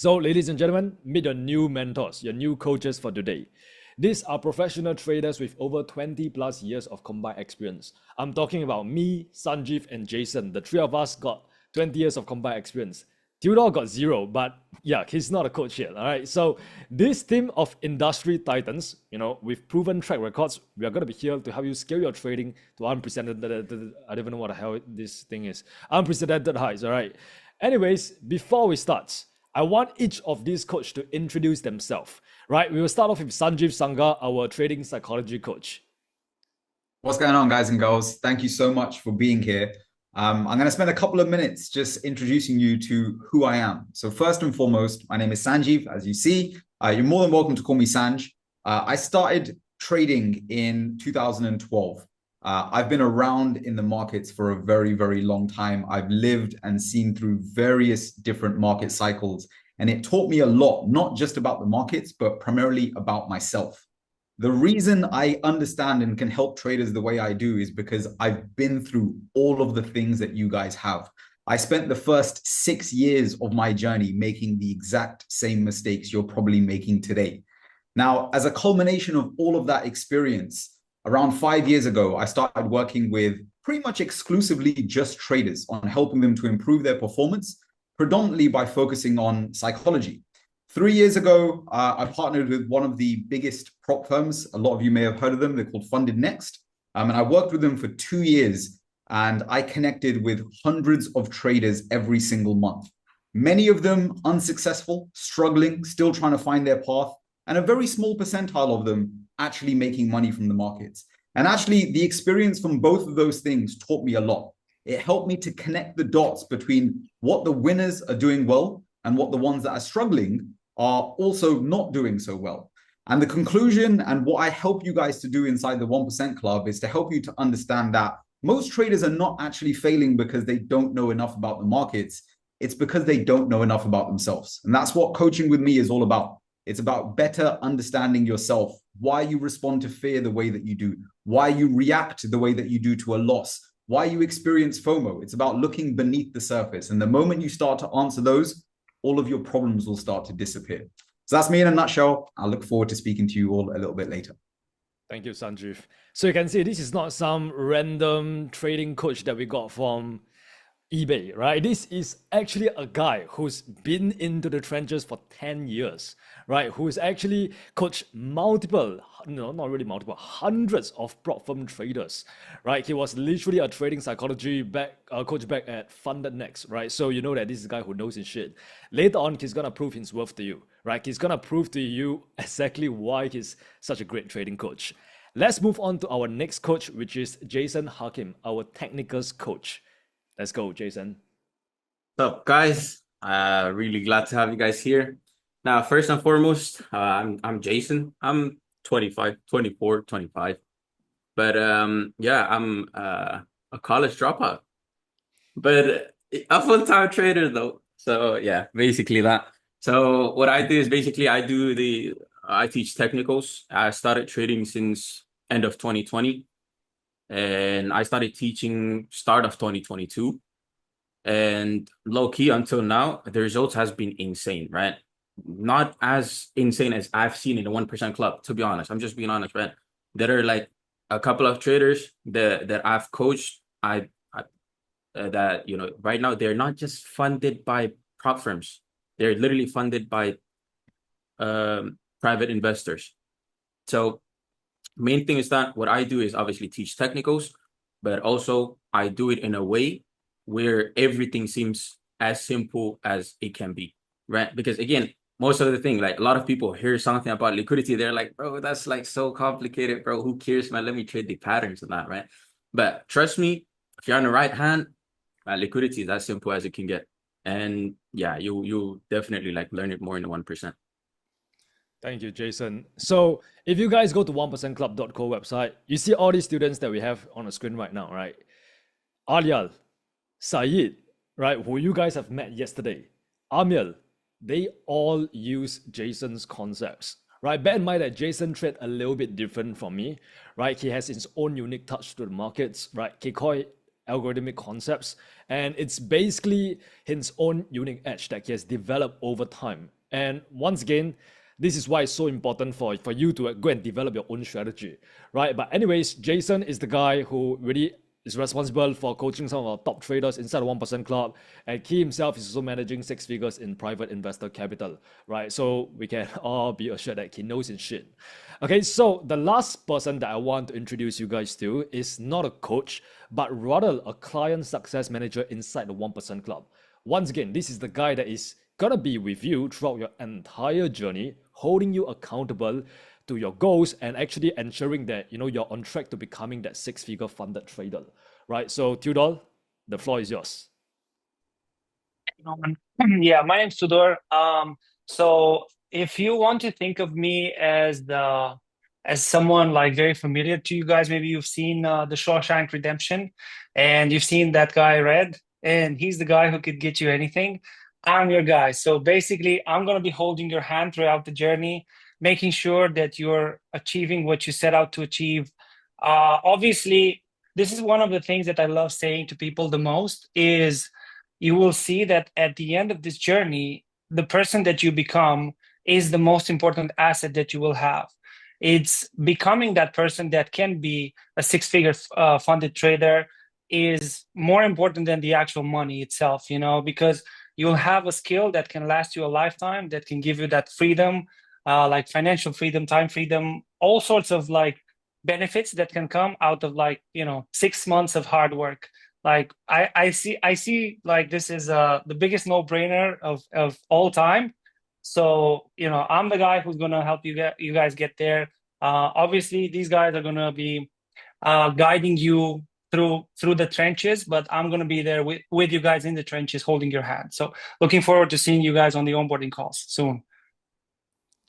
So, ladies and gentlemen, meet your new mentors, your new coaches for today. These are professional traders with over 20 plus years of combined experience. I'm talking about me, Sanjeev, and Jason. The three of us got 20 years of combined experience. Theodore got zero, but yeah, he's not a coach yet. All right. So, this team of industry titans, with proven track records, we are going to be here to help you scale your trading to unprecedented, I don't even know what the hell this thing is, unprecedented heights. All right. Anyways, before we start, I want each of these coaches to introduce themselves, right? We will start off with Sanjeev Sangha, our trading psychology coach. What's going on, guys and girls? Thank you so much for being here. I'm going to spend a couple of minutes just introducing you to who I am. So first and foremost, my name is Sanjeev. As you see, you're more than welcome to call me Sanj. I started trading in 2012. I've been around in the markets for a very, very long time. I've lived and seen through various different market cycles, and it taught me a lot, not just about the markets, but primarily about myself. The reason I understand and can help traders the way I do is because I've been through all of the things that you guys have. I spent the first 6 years of my journey making the exact same mistakes you're probably making today. Now, as a culmination of all of that experience, around 5 years ago, I started working with pretty much exclusively just traders on helping them to improve their performance, predominantly by focusing on psychology. 3 years ago, I partnered with one of the biggest prop firms. A lot of you may have heard of them. They're called Funded Next. And I worked with them for 2 years, and I connected with hundreds of traders every single month. Many of them unsuccessful, struggling, still trying to find their path, and a very small percentile of them actually making money from the markets. And actually, the experience from both of those things taught me a lot. It helped me to connect the dots between what the winners are doing well and what the ones that are struggling are also not doing so well. And the conclusion and what I help you guys to do inside the 1% Club is to help you to understand that most traders are not actually failing because they don't know enough about the markets. It's because they don't know enough about themselves. And that's what coaching with me is all about. It's about better understanding yourself, why you respond to fear the way that you do, why you react the way that you do to a loss, why you experience FOMO. It's about looking beneath the surface. And the moment you start to answer those, all of your problems will start to disappear. So that's me in a nutshell. I look forward to speaking to you all a little bit later. Thank you, Sanjeev. So you can see this is not some random trading coach that we got from eBay, right? This is actually a guy who's been into the trenches for 10 years, right? Who's actually coached multiple, no, not really multiple, hundreds of prop firm traders, right? He was literally a trading psychology coach back at Funded Next, right? So you know that this is a guy who knows his shit. Later on, he's gonna prove his worth to you, right? He's gonna prove to you exactly why he's such a great trading coach. Let's move on to our next coach, which is Jason Hakim, our technicals coach. Let's go, Jason. What's up, guys? Really glad to have you guys here. Now, first and foremost, I'm Jason. I'm 25, 24, 25. But yeah, I'm a college dropout. But a full-time trader though. So yeah, basically that. So what I do is basically I teach technicals. I started trading since end of 2020. And I started teaching start of 2022. And low key until now, the results has been insane, right? Not as insane as I've seen in the 1% Club, to be honest. I'm just being honest, right? There are like a couple of traders that I've coached. That right now they're not just funded by prop firms. They're literally funded by private investors. So main thing is that what I do is obviously teach technicals, but also I do it in a way where everything seems as simple as it can be, right? Because again, most of the thing, like a lot of people hear something about liquidity, they're like, bro, that's like so complicated, bro. Who cares, man? Let me trade the patterns and that, right? But trust me, if you're on the right hand, liquidity is as simple as it can get. And yeah, you definitely like learn it more in the 1%. Thank you, Jason. So if you guys go to 1%club.co website, you see all these students that we have on the screen right now, right? Alyal, Saeed, right, who you guys have met yesterday, Amil, they all use Jason's concepts, right? Bear in mind that Jason trade a little bit different from me, right? He has his own unique touch to the markets, right? He call it algorithmic concepts, and it's basically his own unique edge that he has developed over time. And once again, this is why it's so important for you to go and develop your own strategy, right? But anyways, Jason is the guy who really is responsible for coaching some of our top traders inside the 1% Club, and he himself is also managing 6 figures in private investor capital, right? So we can all be assured that he knows his shit. Okay, so the last person that I want to introduce you guys to is not a coach, but rather a client success manager inside the 1% Club. Once again, this is the guy that is gonna be with you throughout your entire journey, holding you accountable to your goals and actually ensuring that you're on track to becoming that 6-figure funded trader, right? So Tudor, the floor is yours. Yeah, my name's Tudor. So if you want to think of me as someone like very familiar to you guys, maybe you've seen the Shawshank Redemption, and you've seen that guy Red, and he's the guy who could get you anything. I'm your guy. So basically, I'm gonna be holding your hand throughout the journey, making sure that you're achieving what you set out to achieve. Obviously, this is one of the things that I love saying to people the most is you will see that at the end of this journey, the person that you become is the most important asset that you will have. It's becoming that person that can be a 6-figure funded trader is more important than the actual money itself, because you'll have a skill that can last you a lifetime, that can give you that freedom, like financial freedom, time freedom, all sorts of like benefits that can come out of 6 months of hard work. Like I see like this is the biggest no-brainer of all time. So I'm the guy who's gonna help you guys get there. Obviously, these guys are gonna be guiding you through the trenches, but I'm gonna be there with you guys in the trenches, holding your hand. So looking forward to seeing you guys on the onboarding calls soon.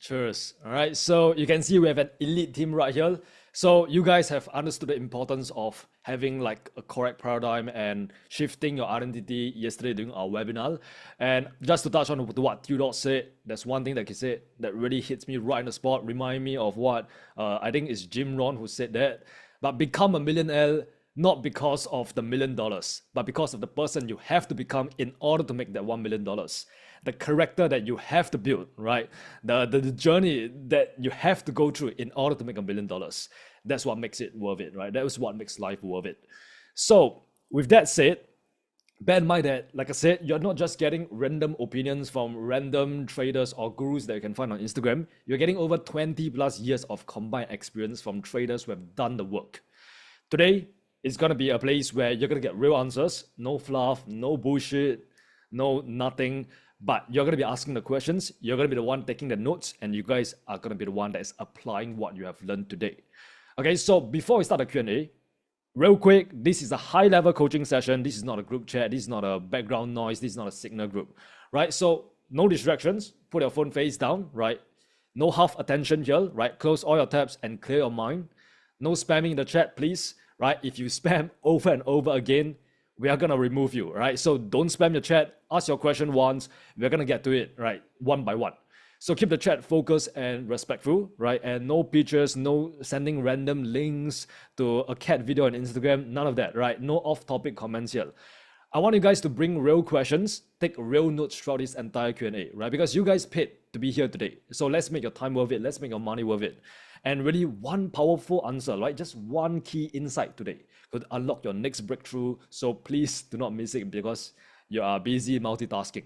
Cheers. All right, so you can see we have an elite team right here. So you guys have understood the importance of having like a correct paradigm and shifting your identity yesterday during our webinar. And just to touch on what Tudor said, there's one thing that he said that really hits me right in the spot, remind me of what I think it's Jim Rohn who said that. But become a millionaire not because of the $1 million, but because of the person you have to become in order to make that $1 million. The character that you have to build, right? The journey that you have to go through in order to make $1 million. That's what makes it worth it, right? That is what makes life worth it. So with that said, bear in mind that, like I said, you're not just getting random opinions from random traders or gurus that you can find on Instagram. You're getting over 20 plus years of combined experience from traders who have done the work. Today, it's gonna be a place where you're gonna get real answers, no fluff, no bullshit, no nothing. But you're going to be asking the questions, you're going to be the one taking the notes, and you guys are going to be the one that is applying what you have learned today. Okay, so before we start the Q&A, real quick, this is a high-level coaching session. This is not a group chat. This is not a background noise. This is not a signal group, right? So no distractions. Put your phone face down, right? No half attention here, right? Close all your tabs and clear your mind. No spamming in the chat, please, right? If you spam over and over again, we are going to remove you, right? So don't spam your chat, ask your question once, we're going to get to it, right? One by one. So keep the chat focused and respectful, right? And no pictures, no sending random links to a cat video on Instagram, none of that, right? No off-topic comments here. I want you guys to bring real questions, take real notes throughout this entire Q&A, right? Because you guys paid to be here today. So let's make your time worth it. Let's make your money worth it. And really one powerful answer, right? Just one key insight today could unlock your next breakthrough. So please do not miss it because you are busy multitasking.